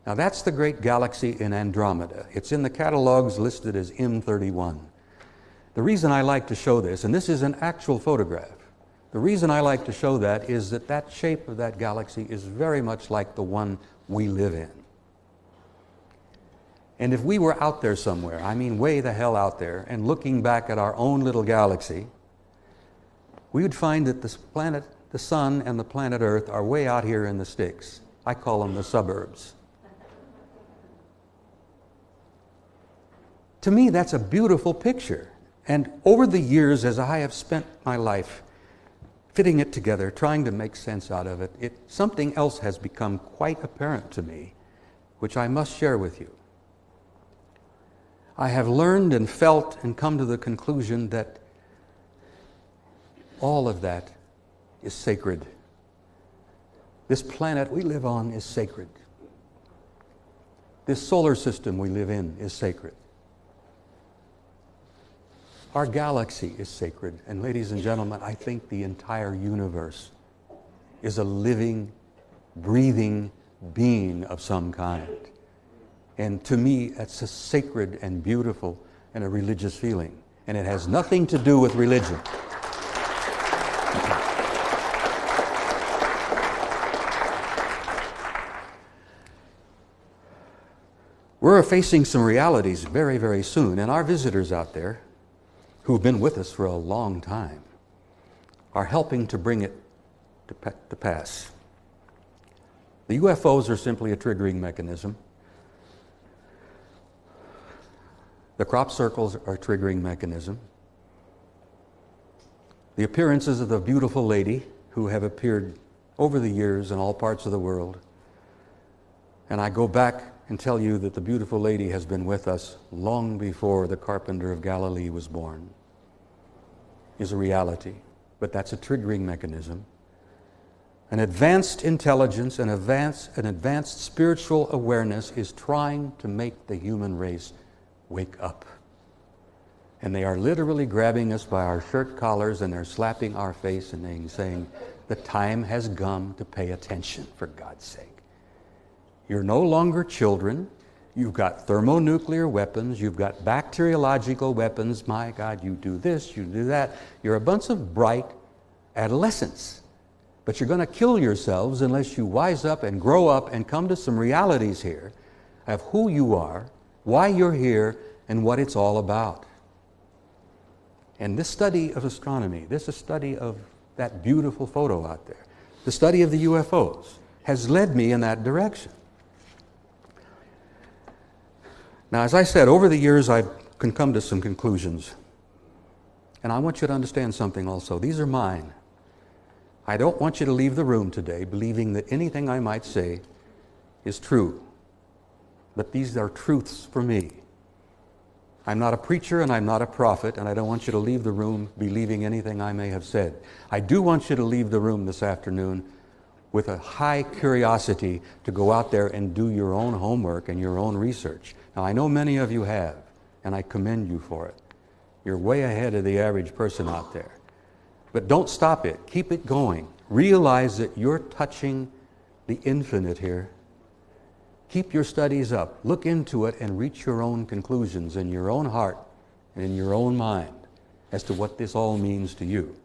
Now that's the great galaxy in Andromeda. It's in the catalogs listed as M31. The reason I like to show this, and this is an actual photograph, the reason I like to show that is that that shape of that galaxy is very much like the one we live in. And if we were out there somewhere, I mean way the hell out there, and looking back at our own little galaxy, we would find that this planet, the sun and the planet Earth are way out here in the sticks. I call them the suburbs. To me, that's a beautiful picture. And over the years, as I have spent my life fitting it together, trying to make sense out of it, something else has become quite apparent to me, which I must share with you. I have learned and felt and come to the conclusion that all of that is sacred. This planet we live on is sacred. This solar system we live in is sacred. Our galaxy is sacred. And ladies and gentlemen, I think the entire universe is a living, breathing being of some kind. And to me, that's a sacred and beautiful and a religious feeling. And it has nothing to do with religion. We're facing some realities very, very soon. And our visitors out there, who've been with us for a long time, are helping to bring it to pass. The UFOs are simply a triggering mechanism. The crop circles are a triggering mechanism. The appearances of the beautiful lady who have appeared over the years in all parts of the world. And I go back and tell you that the beautiful lady has been with us long before the carpenter of Galilee was born, is a reality. But that's a triggering mechanism. An advanced intelligence, an advanced spiritual awareness is trying to make the human race wake up. And they are literally grabbing us by our shirt collars and they're slapping our face and saying, the time has come to pay attention, for God's sake. You're no longer children. You've got thermonuclear weapons. You've got bacteriological weapons. My God, you do this, you do that. You're a bunch of bright adolescents. But you're going to kill yourselves unless you wise up and grow up and come to some realities here of who you are, why you're here, and what it's all about. And this study of astronomy, this is a study of that beautiful photo out there, the study of the UFOs, has led me in that direction. Now, as I said, over the years I can come to some conclusions. And I want you to understand something also. These are mine. I don't want you to leave the room today believing that anything I might say is true. But these are truths for me. I'm not a preacher and I'm not a prophet, and I don't want you to leave the room believing anything I may have said. I do want you to leave the room this afternoon with a high curiosity to go out there and do your own homework and your own research. Now, I know many of you have, and I commend you for it. You're way ahead of the average person out there. But don't stop it. Keep it going. Realize that you're touching the infinite here. Keep your studies up. Look into it and reach your own conclusions in your own heart and in your own mind as to what this all means to you.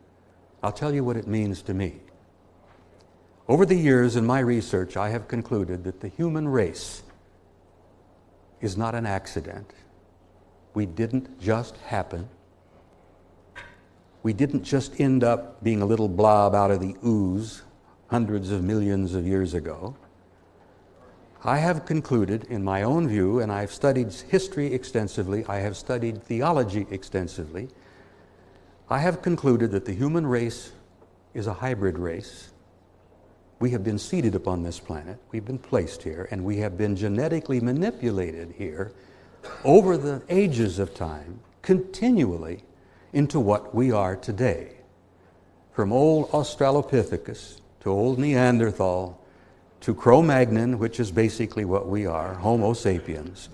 I'll tell you what it means to me. Over the years in my research, I have concluded that the human race is not an accident. We didn't just happen. We didn't just end up being a little blob out of the ooze hundreds of millions of years ago. I have concluded, in my own view, and I've studied history extensively, I have studied theology extensively, I have concluded that the human race is a hybrid race. We have been seated upon this planet, we've been placed here, and we have been genetically manipulated here over the ages of time, continually, into what we are today. From old Australopithecus to old Neanderthal to Cro-Magnon, which is basically what we are, Homo sapiens,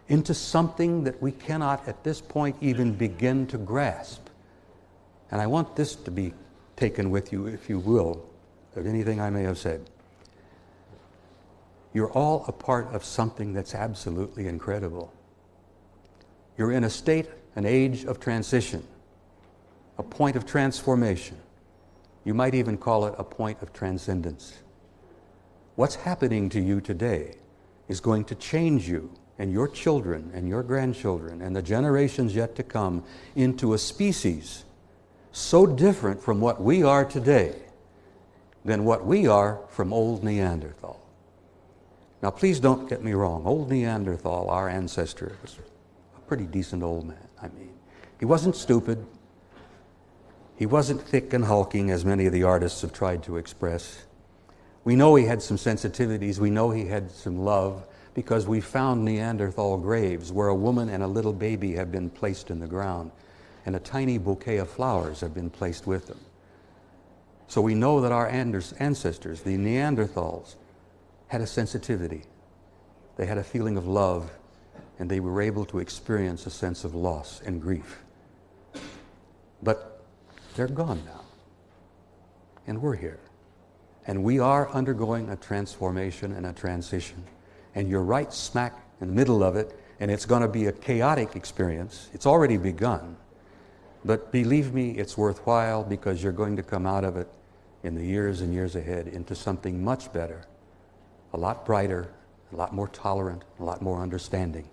into something that we cannot at this point even begin to grasp. And I want this to be taken with you, if you will, of anything I may have said. You're all a part of something that's absolutely incredible. You're in a state, an age of transition, a point of transformation. You might even call it a point of transcendence. What's happening to you today is going to change you and your children and your grandchildren and the generations yet to come into a species so different from what we are today than what we are from old Neanderthal. Now, please don't get me wrong. Old Neanderthal, our ancestor, was a pretty decent old man. I mean, he wasn't stupid. He wasn't thick and hulking, as many of the artists have tried to express. We know he had some sensitivities. We know he had some love because we found Neanderthal graves where a woman and a little baby have been placed in the ground and a tiny bouquet of flowers have been placed with them. So we know that our ancestors, the Neanderthals, had a sensitivity. They had a feeling of love, and they were able to experience a sense of loss and grief. But they're gone now, and we're here. And we are undergoing a transformation and a transition. And you're right smack in the middle of it, and it's going to be a chaotic experience. It's already begun. But believe me, it's worthwhile because you're going to come out of it in the years and years ahead into something much better, a lot brighter, a lot more tolerant, a lot more understanding.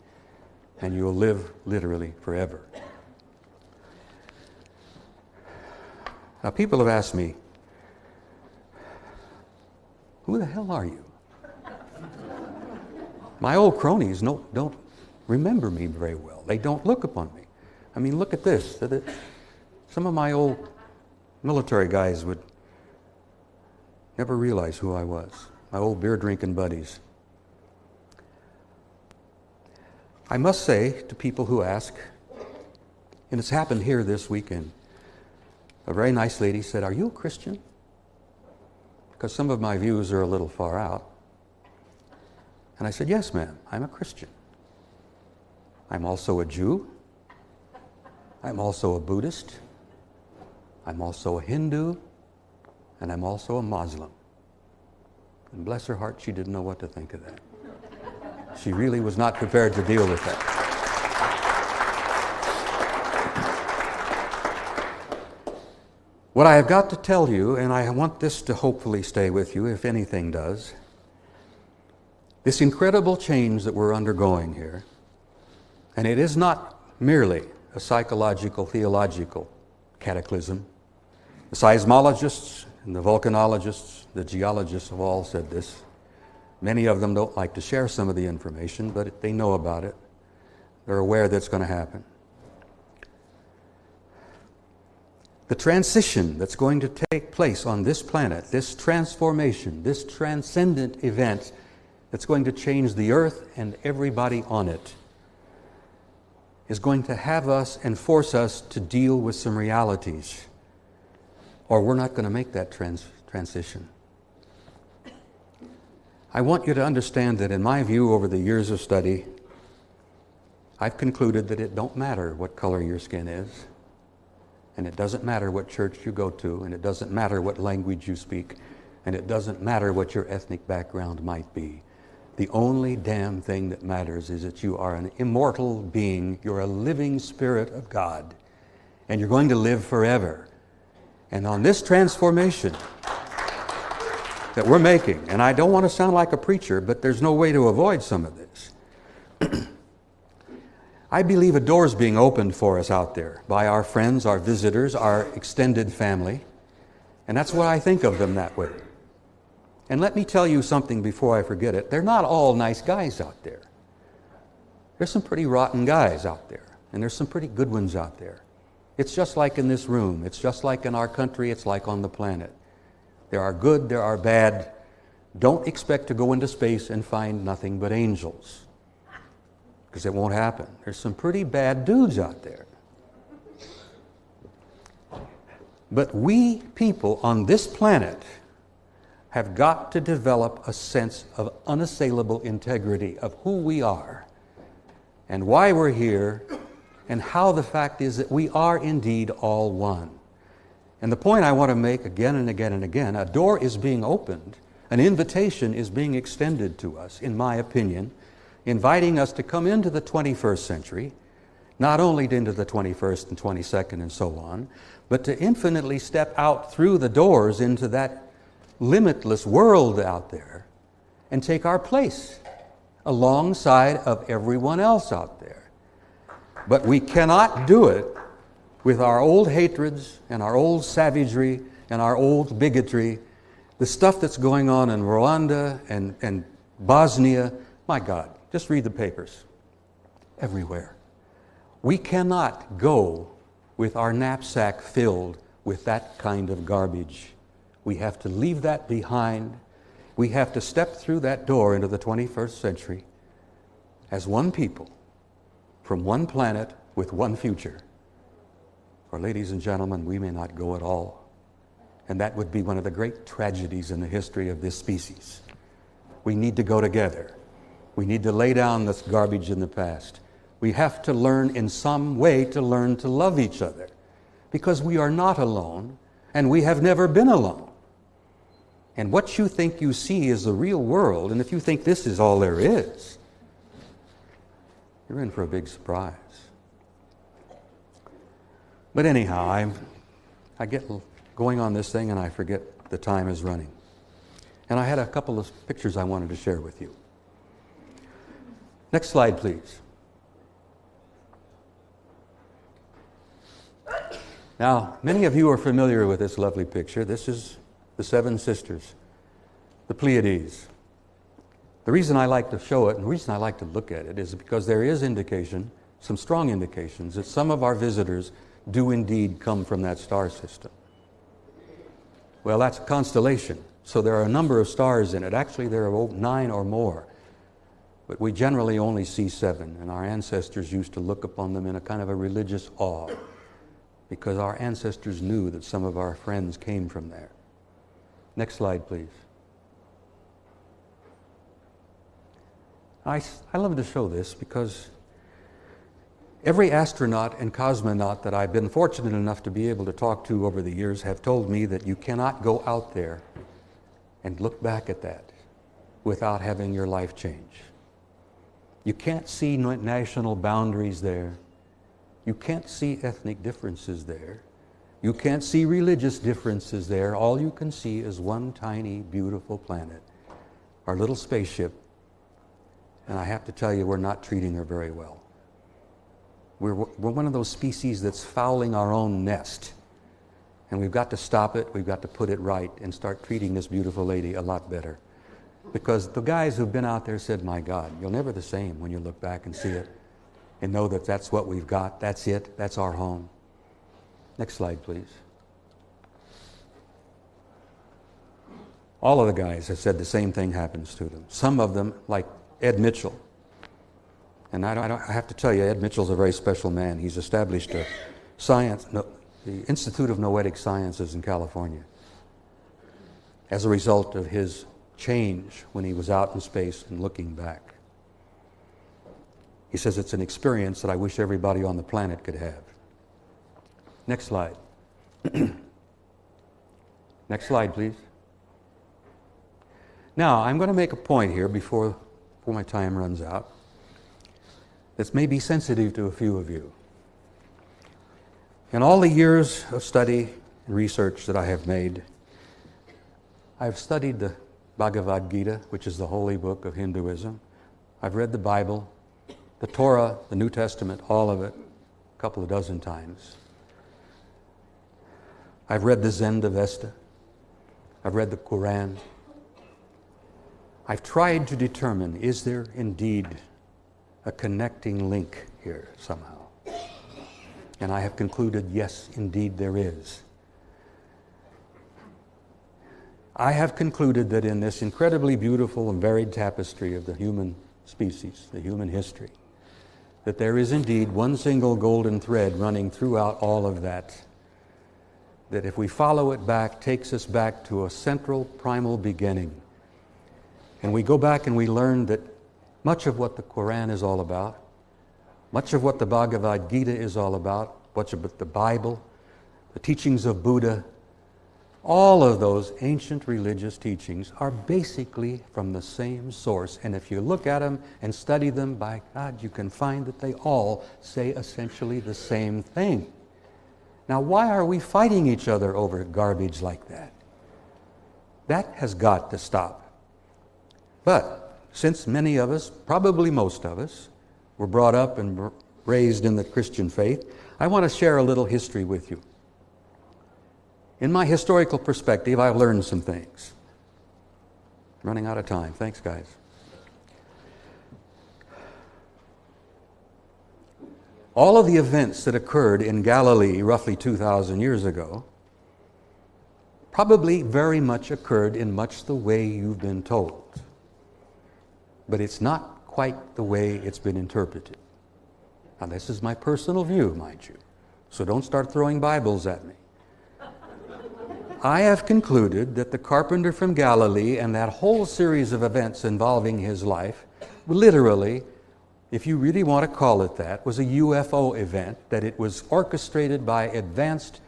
And you'll live literally forever. Now, people have asked me, who the hell are you? My old cronies don't remember me very well. They don't look upon me. I mean, look at this. Some of my old military guys would never realize who I was. My old beer-drinking buddies. I must say to people who ask, and it's happened here this weekend, a very nice lady said, "Are you a Christian?" Because some of my views are a little far out. And I said, "Yes, ma'am, I'm a Christian. I'm also a Jew. I'm also a Buddhist. I'm also a Hindu. And I'm also a Muslim." And bless her heart, she didn't know what to think of that. She really was not prepared to deal with that. What I have got to tell you, and I want this to hopefully stay with you, if anything does, this incredible change that we're undergoing here, and it is not merely a psychological, theological cataclysm. The seismologists and the volcanologists, the geologists have all said this. Many of them don't like to share some of the information, but they know about it. They're aware that it's going to happen. The transition that's going to take place on this planet, this transformation, this transcendent event that's going to change the earth and everybody on it, is going to have us and force us to deal with some realities, or we're not going to make that transition. I want you to understand that in my view over the years of study, I've concluded that it don't matter what color your skin is, and it doesn't matter what church you go to, and it doesn't matter what language you speak, and it doesn't matter what your ethnic background might be. The only damn thing that matters is that you are an immortal being. You're a living spirit of God, and you're going to live forever. And on this transformation that we're making, and I don't want to sound like a preacher, but there's no way to avoid some of this. I believe a door is being opened for us out there by our friends, our visitors, our extended family, and that's what I think of them that way. And let me tell you something before I forget it. They're not all nice guys out there. There's some pretty rotten guys out there, and there's some pretty good ones out there. It's just like in this room. It's just like in our country. It's like on the planet. There are good, there are bad. Don't expect to go into space and find nothing but angels, because it won't happen. There's some pretty bad dudes out there. But we people on this planet have got to develop a sense of unassailable integrity of who we are and why we're here and how the fact is that we are indeed all one. And the point I want to make again and again and again, a door is being opened An invitation is being extended to us, in my opinion, inviting us to come into the 21st century, not only into the 21st and 22nd and so on, but to infinitely step out through the doors into that limitless world out there and take our place alongside of everyone else out there. But we cannot do it with our old hatreds and our old savagery and our old bigotry, the stuff that's going on in Rwanda and Bosnia. My God, just read the papers. Everywhere. We cannot go with our knapsack filled with that kind of garbage. We have to leave that behind. We have to step through that door into the 21st century as one people, from one planet with one future. Or, ladies and gentlemen, we may not go at all. And that would be one of the great tragedies in the history of this species. We need to go together. We need to lay down this garbage in the past. We have to learn in some way to learn to love each other, because we are not alone and we have never been alone. And what you think you see is the real world, and if you think this is all there is, you're in for a big surprise. But anyhow, I get going on this thing and I forget the time is running. And I had a couple of pictures I wanted to share with you. Next slide, please. Now, many of you are familiar with this lovely picture. This is the Seven Sisters, the Pleiades. The reason I like to show it and the reason I like to look at it is because there is indication, some strong indications, that some of our visitors do indeed come from that star system. Well, that's a constellation, so there are a number of stars in it. Actually, there are 9 or more, but we generally only see 7, and our ancestors used to look upon them in a kind of a religious awe, because our ancestors knew that some of our friends came from there. Next slide, please. I love to show this because every astronaut and cosmonaut that I've been fortunate enough to be able to talk to over the years have told me that you cannot go out there and look back at that without having your life change. You can't see national boundaries there. You can't see ethnic differences there. You can't see religious differences there. All you can see is one tiny, beautiful planet, our little spaceship. And I have to tell you, we're not treating her very well. We're one of those species that's fouling our own nest. And we've got to stop it, we've got to put it right and start treating this beautiful lady a lot better. Because the guys who've been out there said, my God, you're never the same when you look back and see it and know that that's what we've got, that's it, that's our home. Next slide, please. All of the guys have said the same thing happens to them. Some of them, like Ed Mitchell. And I have to tell you, Ed Mitchell's a very special man. He's established the Institute of Noetic Sciences in California as a result of his change when he was out in space and looking back. He says it's an experience that I wish everybody on the planet could have. Next slide. Next slide, please. Now, I'm going to make a point here before my time runs out that's maybe sensitive to a few of you. In all the years of study and research that I have made, I've studied the Bhagavad Gita, which is the holy book of Hinduism. I've read the Bible, the Torah, the New Testament, all of it, a couple of dozen times. I've read the Zend-Avesta. I've read the Quran. I've tried to determine, is there indeed a connecting link here somehow? And I have concluded, yes, indeed there is. I have concluded that in this incredibly beautiful and varied tapestry of the human species, the human history, that there is indeed one single golden thread running throughout all of that, that if we follow it back, takes us back to a central primal beginning. And we go back and we learn that much of what the Quran is all about, much of what the Bhagavad Gita is all about, much of the Bible, the teachings of Buddha, All of those ancient religious teachings are basically from the same source. And if you look at them and study them, by God, you can find that they all say essentially the same thing. Now, why are we fighting each other over garbage like that? That has got to stop. But since many of us, probably most of us, were brought up and raised in the Christian faith, I want to share a little history with you. In my historical perspective, I've learned some things. Running out of time. Thanks, guys. All of the events that occurred in Galilee roughly 2,000 years ago probably very much occurred in much the way you've been told. But it's not quite the way it's been interpreted. Now, this is my personal view, mind you. So don't start throwing Bibles at me. I have concluded that the carpenter from Galilee and that whole series of events involving his life, literally, if you really want to call it that, was a UFO event, that it was orchestrated by advanced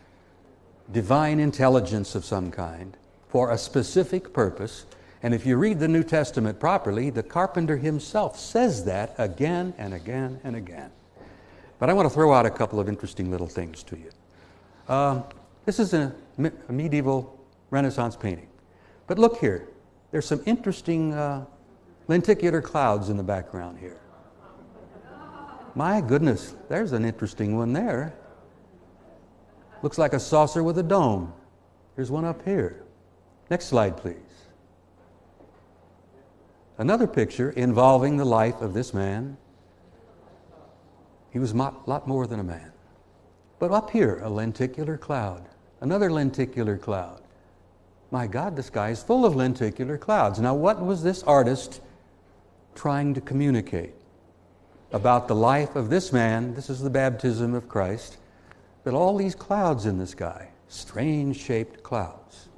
divine intelligence of some kind for a specific purpose. And if you read the New Testament properly, the carpenter himself says that again and again and again. But I want to throw out a couple of interesting little things to you. This is a medieval Renaissance painting. But look here. There's some interesting lenticular clouds in the background here. My goodness, there's an interesting one there. Looks like a saucer with a dome. There's one up here. Next slide, please. Another picture involving the life of this man. He was a lot more than a man. But up here, a lenticular cloud. Another lenticular cloud. My God, the sky is full of lenticular clouds. Now, what was this artist trying to communicate about the life of this man? This is the baptism of Christ. But all these clouds in the sky, strange shaped clouds.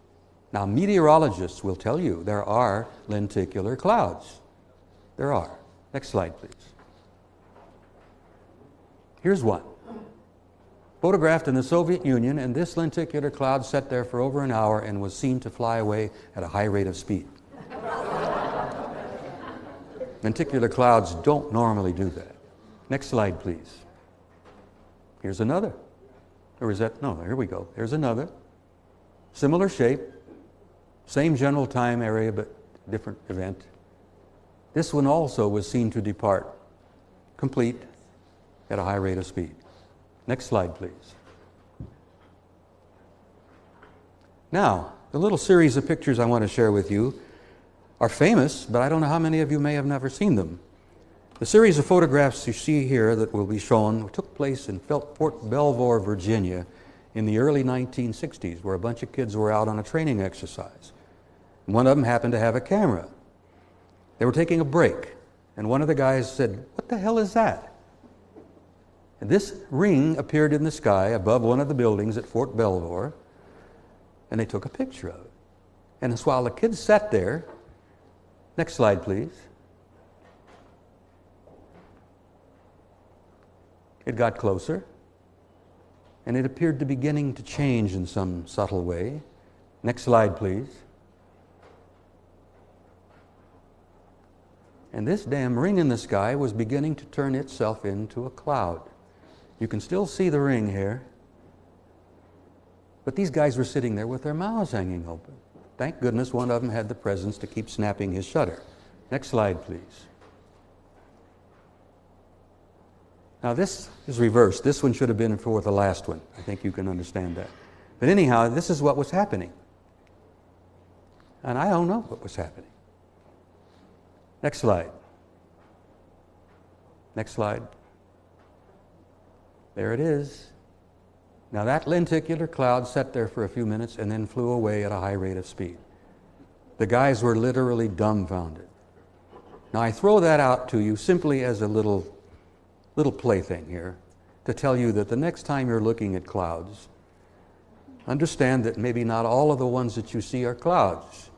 Now, meteorologists will tell you there are lenticular clouds. There are. Next slide, please. Here's one. Photographed in the Soviet Union, and this lenticular cloud sat there for over an hour and was seen to fly away at a high rate of speed. Lenticular clouds don't normally do that. Next slide, please. Here's another. Or is that? No, here we go. There's another. Similar shape. Same general time area, but different event. This one also was seen to depart, complete, at a high rate of speed. Next slide, please. Now, the little series of pictures I want to share with you are famous, but I don't know how many of you may have never seen them. The series of photographs you see here that will be shown took place in Fort Belvoir, Virginia in the early 1960s, where a bunch of kids were out on a training exercise. One of them happened to have a camera. They were taking a break, and one of the guys said, "What the hell is that?" And this ring appeared in the sky above one of the buildings at Fort Belvoir, and they took a picture of it. And it's while the kids sat there, next slide, please, it got closer, and it appeared to be beginning to change in some subtle way. Next slide, please. And this damn ring in the sky was beginning to turn itself into a cloud. You can still see the ring here. But these guys were sitting there with their mouths hanging open. Thank goodness one of them had the presence to keep snapping his shutter. Next slide, please. Now this is reversed. This one should have been for the last one. I think you can understand that. But anyhow, this is what was happening. And I don't know what was happening. Next slide. Next slide. There it is. Now that lenticular cloud sat there for a few minutes and then flew away at a high rate of speed. The guys were literally dumbfounded. Now I throw that out to you simply as a little plaything here to tell you that the next time you're looking at clouds, understand that maybe not all of the ones that you see are clouds.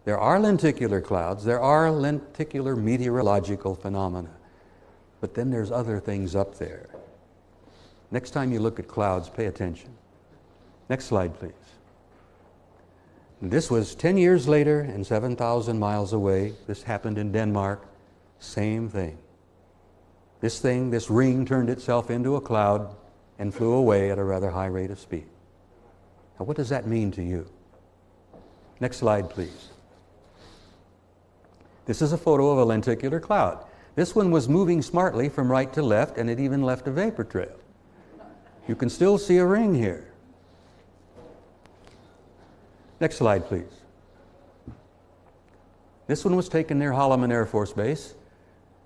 There are lenticular clouds, there are lenticular meteorological phenomena, but then there's other things up there. Next time you look at clouds, pay attention. Next slide, please. This was 10 years later and 7,000 miles away. This happened in Denmark. Same thing. This ring turned itself into a cloud and flew away at a rather high rate of speed. Now, what does that mean to you? Next slide, please. This is a photo of a lenticular cloud. This one was moving smartly from right to left, and it even left a vapor trail. You can still see a ring here. Next slide, please. This one was taken near Holloman Air Force Base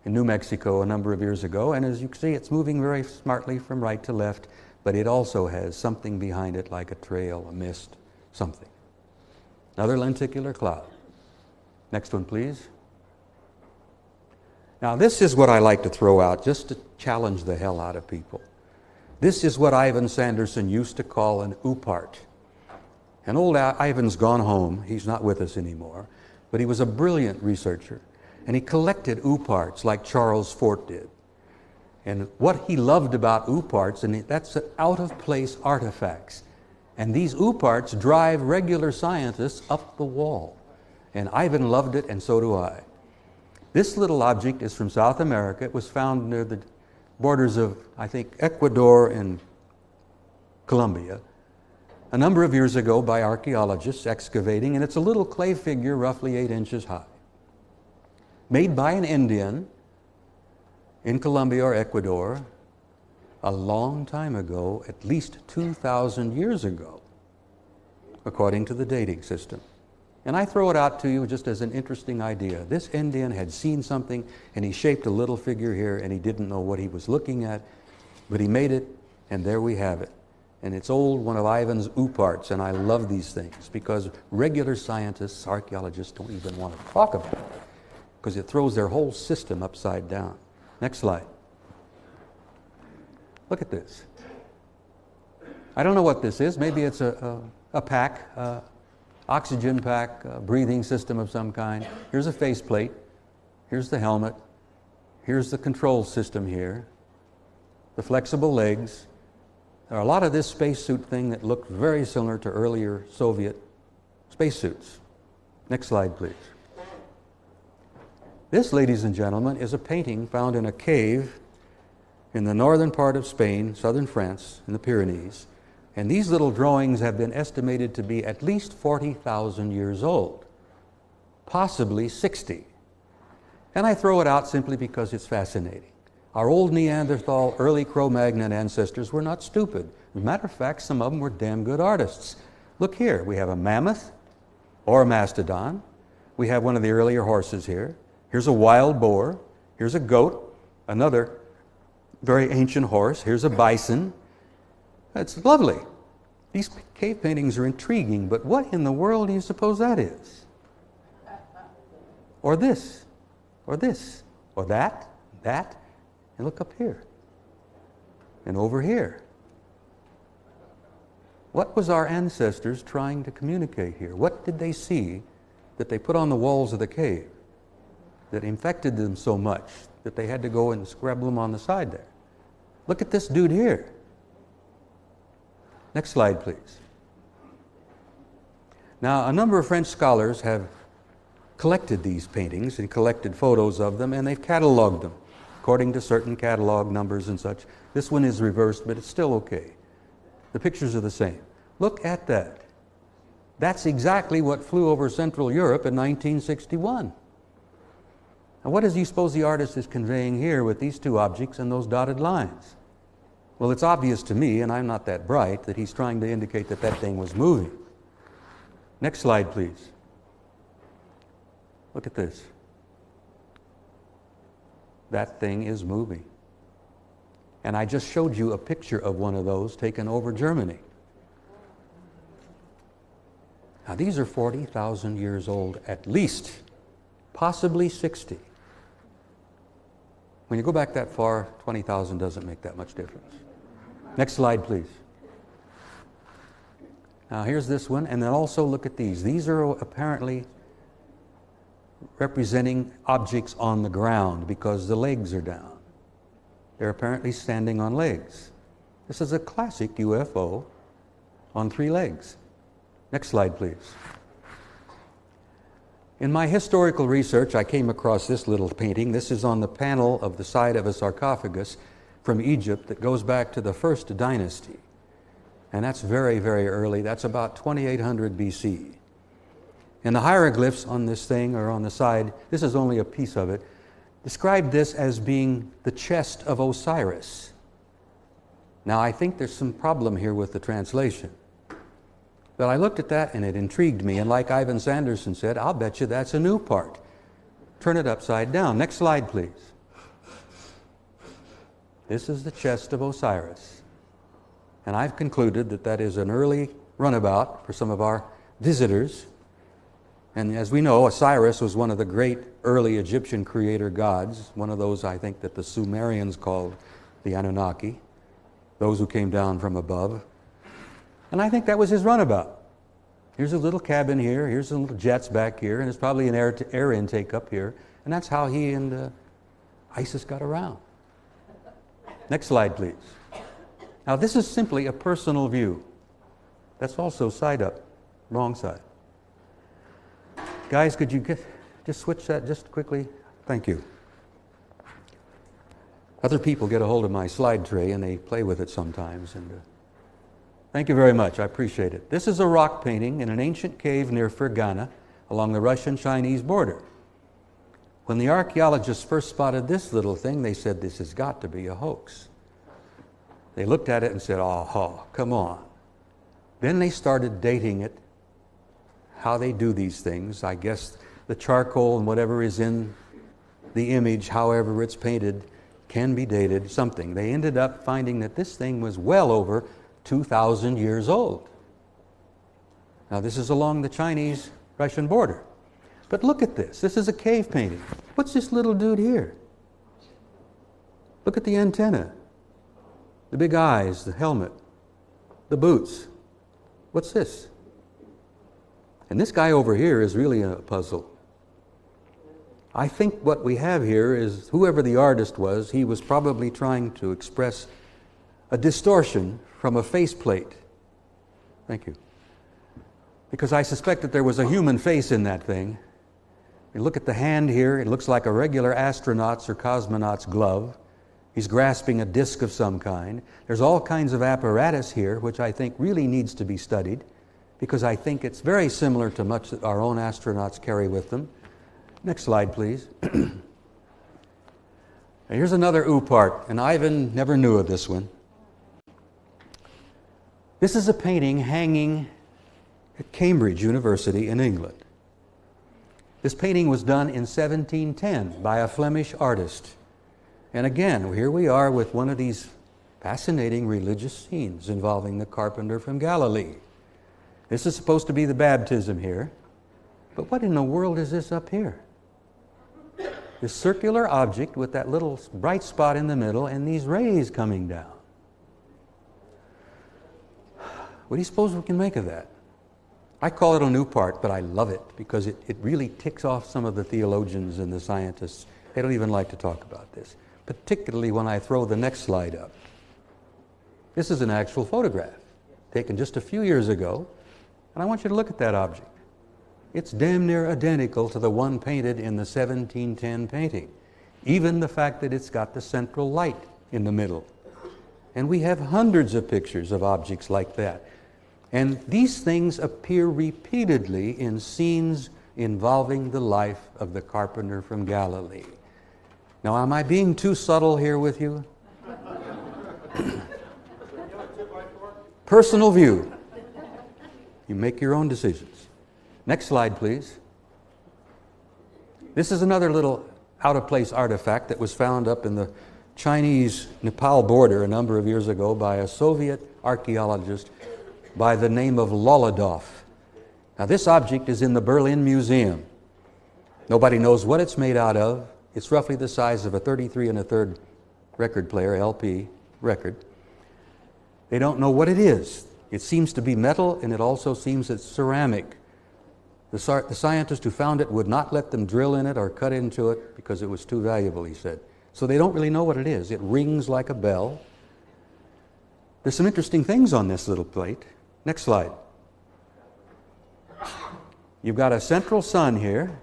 in New Mexico a number of years ago, and as you can see, it's moving very smartly from right to left, but it also has something behind it like a trail, a mist, something. Another lenticular cloud. Next one, please. Now, this is what I like to throw out just to challenge the hell out of people. This is what Ivan Sanderson used to call an oopart. And old Ivan's gone home. He's not with us anymore. But he was a brilliant researcher. And he collected ooparts like Charles Fort did. And what he loved about ooparts, and that's out-of-place artifacts. And these ooparts drive regular scientists up the wall. And Ivan loved it, and so do I. This little object is from South America. It was found near the borders of, I think, Ecuador and Colombia a number of years ago by archaeologists excavating, and it's a little clay figure roughly 8 inches high, made by an Indian in Colombia or Ecuador a long time ago, at least 2,000 years ago, according to the dating system. And I throw it out to you just as an interesting idea. This Indian had seen something, and he shaped a little figure here, and he didn't know what he was looking at, but he made it, and there we have it. And it's one of Ivan's ooparts, and I love these things because regular scientists, archaeologists, don't even want to talk about it because it throws their whole system upside down. Next slide. Look at this. I don't know what this is. Maybe it's a pack, oxygen pack, a breathing system of some kind. Here's a faceplate. Here's the helmet. Here's the control system here. The flexible legs. There are a lot of this spacesuit thing that looked very similar to earlier Soviet spacesuits. Next slide, please. This, ladies and gentlemen, is a painting found in a cave in the northern part of Spain, southern France, in the Pyrenees. And these little drawings have been estimated to be at least 40,000 years old, possibly 60. And I throw it out simply because it's fascinating. Our old Neanderthal, early Cro-Magnon ancestors were not stupid. As a matter of fact, some of them were damn good artists. Look here, we have a mammoth or a mastodon. We have one of the earlier horses here. Here's a wild boar. Here's a goat, another very ancient horse. Here's a bison. It's lovely. These cave paintings are intriguing, but what in the world do you suppose that is? Or this, or this, or that, that. And look up here, and over here. What was our ancestors trying to communicate here? What did they see that they put on the walls of the cave that infected them so much that they had to go and scrub them on the side there? Look at this dude here. Next slide, please. Now, a number of French scholars have collected these paintings and collected photos of them, and they've cataloged them according to certain catalog numbers and such. This one is reversed, but it's still okay. The pictures are the same. Look at that. That's exactly what flew over Central Europe in 1961. Now, what does you suppose the artist is conveying here with these two objects and those dotted lines? Well, it's obvious to me, and I'm not that bright, that he's trying to indicate that that thing was moving. Next slide, please. Look at this. That thing is moving. And I just showed you a picture of one of those taken over Germany. Now, these are 40,000 years old at least, possibly 60. When you go back that far, 20,000 doesn't make that much difference. Next slide, please. Now, here's this one, and then also look at these. These are apparently representing objects on the ground because the legs are down. They're apparently standing on legs. This is a classic UFO on 3 legs. Next slide, please. In my historical research, I came across this little painting. This is on the panel of the side of a sarcophagus from Egypt that goes back to the first dynasty. And that's very, very early. That's about 2800 BC. And the hieroglyphs on this thing, or on the side, this is only a piece of it, describe this as being the chest of Osiris. Now, I think there's some problem here with the translation. But I looked at that and it intrigued me. And like Ivan Sanderson said, I'll bet you that's a new part. Turn it upside down. Next slide, please. This is the chest of Osiris. And I've concluded that that is an early runabout for some of our visitors. And as we know, Osiris was one of the great early Egyptian creator gods, one of those I think that the Sumerians called the Anunnaki, those who came down from above. And I think that was his runabout. Here's a little cabin here, here's some little jets back here, and there's probably an air intake up here. And that's how he and Isis got around. Next slide, please. Now, this is simply a personal view. That's also side up, wrong side. Guys, could you just switch that just quickly? Thank you. Other people get a hold of my slide tray and they play with it sometimes. And thank you very much. I appreciate it. This is a rock painting in an ancient cave near Fergana along the Russian-Chinese border. When the archaeologists first spotted this little thing, they said, this has got to be a hoax. They looked at it and said, oh, come on. Then they started dating it, how they do these things. I guess the charcoal and whatever is in the image, however it's painted, can be dated something. They ended up finding that this thing was well over 2,000 years old. Now, this is along the Chinese-Russian border. But look at this. This is a cave painting. What's this little dude here? Look at the antenna, the big eyes, the helmet, the boots. What's this? And this guy over here is really a puzzle. I think what we have here is whoever the artist was, he was probably trying to express a distortion from a faceplate. Thank you. Because I suspect that there was a human face in that thing. You look at the hand here, it looks like a regular astronaut's or cosmonaut's glove. He's grasping a disc of some kind. There's all kinds of apparatus here, which I think really needs to be studied, because I think it's very similar to much that our own astronauts carry with them. Next slide, please. Here's another ooh part, and Ivan never knew of this one. This is a painting hanging at Cambridge University in England. This painting was done in 1710 by a Flemish artist. And again, here we are with one of these fascinating religious scenes involving the carpenter from Galilee. This is supposed to be the baptism here. But what in the world is this up here? This circular object with that little bright spot in the middle and these rays coming down. What do you suppose we can make of that? I call it a new part, but I love it because it really ticks off some of the theologians and the scientists. They don't even like to talk about this, particularly when I throw the next slide up. This is an actual photograph taken just a few years ago, and I want you to look at that object. It's damn near identical to the one painted in the 1710 painting. Even the fact that it's got the central light in the middle. And we have hundreds of pictures of objects like that. And these things appear repeatedly in scenes involving the life of the carpenter from Galilee. Now, am I being too subtle here with you? Personal view. You make your own decisions. Next slide, please. This is another little out-of-place artifact that was found up in the Chinese-Nepal border a number of years ago by a Soviet archaeologist by the name of Lolodov. Now, this object is in the Berlin Museum. Nobody knows what it's made out of. It's roughly the size of a 33 1/3 record player, LP record. They don't know what it is. It seems to be metal, and it also seems it's ceramic. The scientist who found it would not let them drill in it or cut into it because it was too valuable, he said. So they don't really know what it is. It rings like a bell. There's some interesting things on this little plate. Next slide. You've got a central sun here,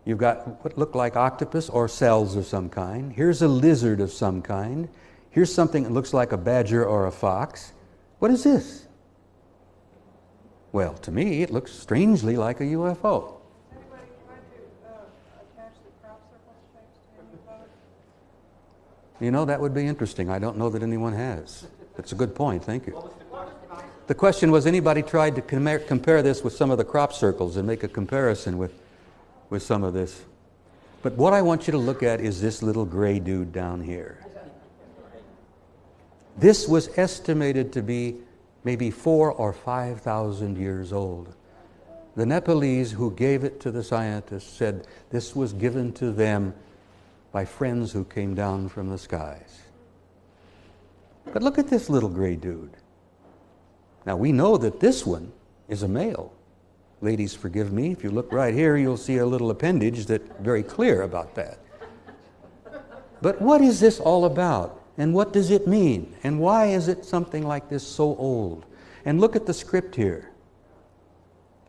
You've got what look like octopus or cells of some kind. Here's a lizard of some kind. Here's something that looks like a badger or a fox. What is this? Well, to me, it looks strangely like a UFO. Anybody tried to attach the crop circle shapes to any boat? You know, that would be interesting. I don't know that anyone has. That's a good point. Thank you. The question was, anybody tried to compare this with some of the crop circles and make a comparison with some of this? But what I want you to look at is this little gray dude down here. This was estimated to be maybe 4,000 or 5,000 years old. The Nepalese who gave it to the scientists said this was given to them by friends who came down from the skies. But look at this little gray dude. Now we know that this one is a male. Ladies, forgive me, if you look right here, you'll see a little appendage that's very clear about that. But what is this all about? And what does it mean? And why is it something like this so old? And look at the script here.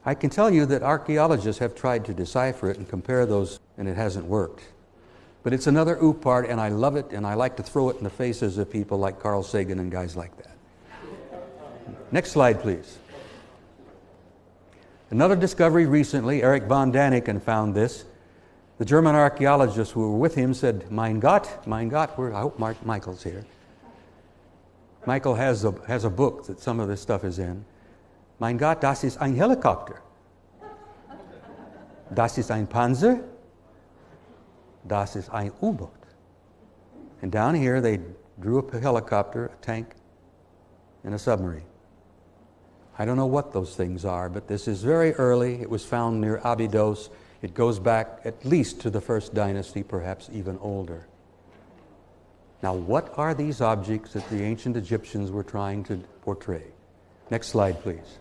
I can tell you that archaeologists have tried to decipher it and compare those, and it hasn't worked. But it's another OOP part, and I love it, and I like to throw it in the faces of people like Carl Sagan and guys like that. Next slide, please. Another discovery recently, Eric von Daniken found this. The German archaeologists who were with him said, Mein Gott, I hope Michael's here. Michael has a book that some of this stuff is in. Mein Gott, das ist ein Helikopter. Das ist ein Panzer. Das ist ein U-Boot. And down here they drew up a helicopter, a tank, and a submarine. I don't know what those things are, but this is very early. It was found near Abydos. It goes back at least to the first dynasty, perhaps even older. Now, what are these objects that the ancient Egyptians were trying to portray? Next slide, please.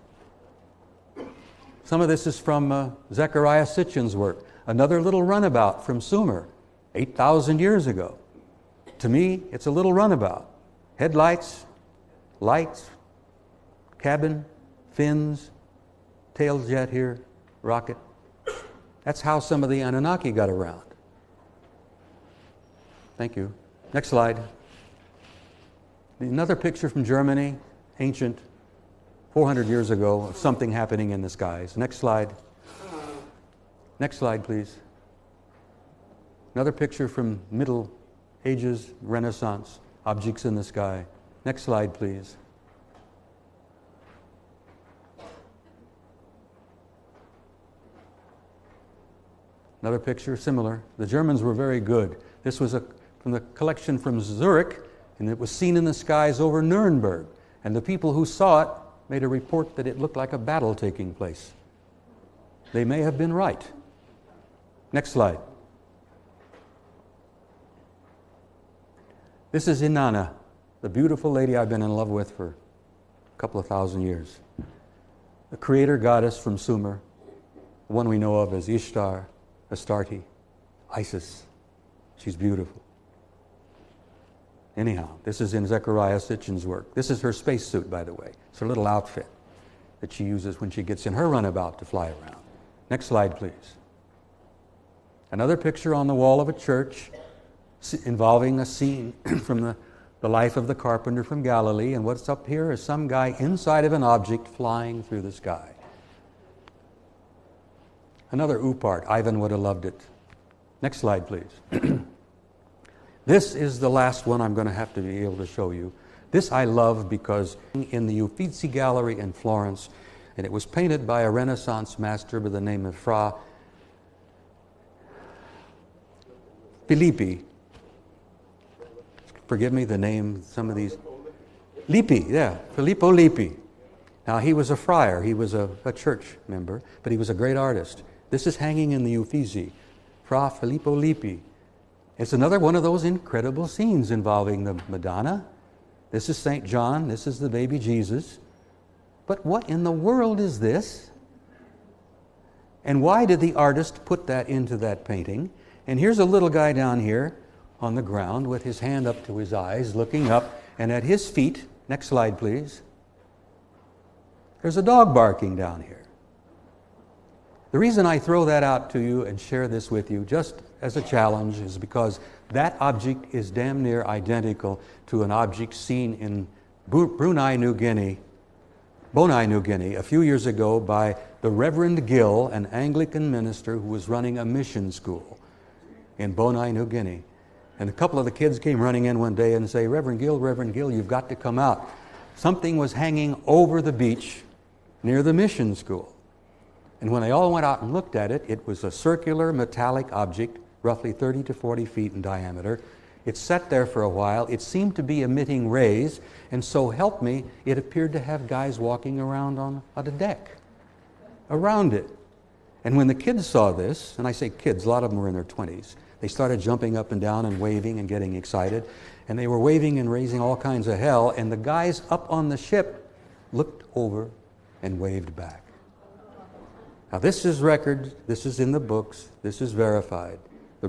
Some of this is from Zechariah Sitchin's work. Another little runabout from Sumer, 8,000 years ago. To me, it's a little runabout. Headlights, lights, cabin, fins, tail jet here, rocket. That's how some of the Anunnaki got around. Thank you. Next slide. Another picture from Germany, ancient, 400 years ago, of something happening in the skies. Next slide. Next slide, please. Another picture from Middle Ages, Renaissance, objects in the sky. Next slide, please. Another picture, similar. The Germans were very good. This was from the collection from Zurich, and it was seen in the skies over Nuremberg. And the people who saw it made a report that it looked like a battle taking place. They may have been right. Next slide. This is Inanna, the beautiful lady I've been in love with for a couple of thousand years. The creator goddess from Sumer, the one we know of as Ishtar, Astarte, Isis. She's beautiful. Anyhow, this is in Zechariah Sitchin's work. This is her spacesuit, by the way. It's her little outfit that she uses when she gets in her runabout to fly around. Next slide, please. Another picture on the wall of a church involving a scene from the life of the carpenter from Galilee. And what's up here is some guy inside of an object flying through the sky. Another part. Ivan would have loved it. Next slide, please. This is the last one I'm going to have to be able to show you. This I love because in the Uffizi Gallery in Florence, and it was painted by a Renaissance master by the name of Fra Filippi. Forgive me the name, some of these. Lippi, yeah, Filippo Lippi. Now, he was a friar. He was a church member, but he was a great artist. This is hanging in the Uffizi. Fra Filippo Lippi. It's another one of those incredible scenes involving the Madonna. This is St. John. This is the baby Jesus. But what in the world is this? And why did the artist put that into that painting? And here's a little guy down here on the ground with his hand up to his eyes, looking up, and at his feet, next slide please, there's a dog barking down here. The reason I throw that out to you and share this with you just as a challenge is because that object is damn near identical to an object seen in Bonaire, New Guinea, a few years ago by the Reverend Gill, an Anglican minister who was running a mission school in Bonaire, New Guinea. And a couple of the kids came running in one day and say, Reverend Gill, you've got to come out. Something was hanging over the beach near the mission school. And when they all went out and looked at it, it was a circular metallic object, roughly 30 to 40 feet in diameter. It sat there for a while. It seemed to be emitting rays, and so help me, it appeared to have guys walking around on the deck around it. And when the kids saw this, and I say kids, a lot of them were in their 20s, they started jumping up and down and waving and getting excited. And they were waving and raising all kinds of hell, and the guys up on the ship looked over and waved back. Now this is record, this is in the books, this is verified.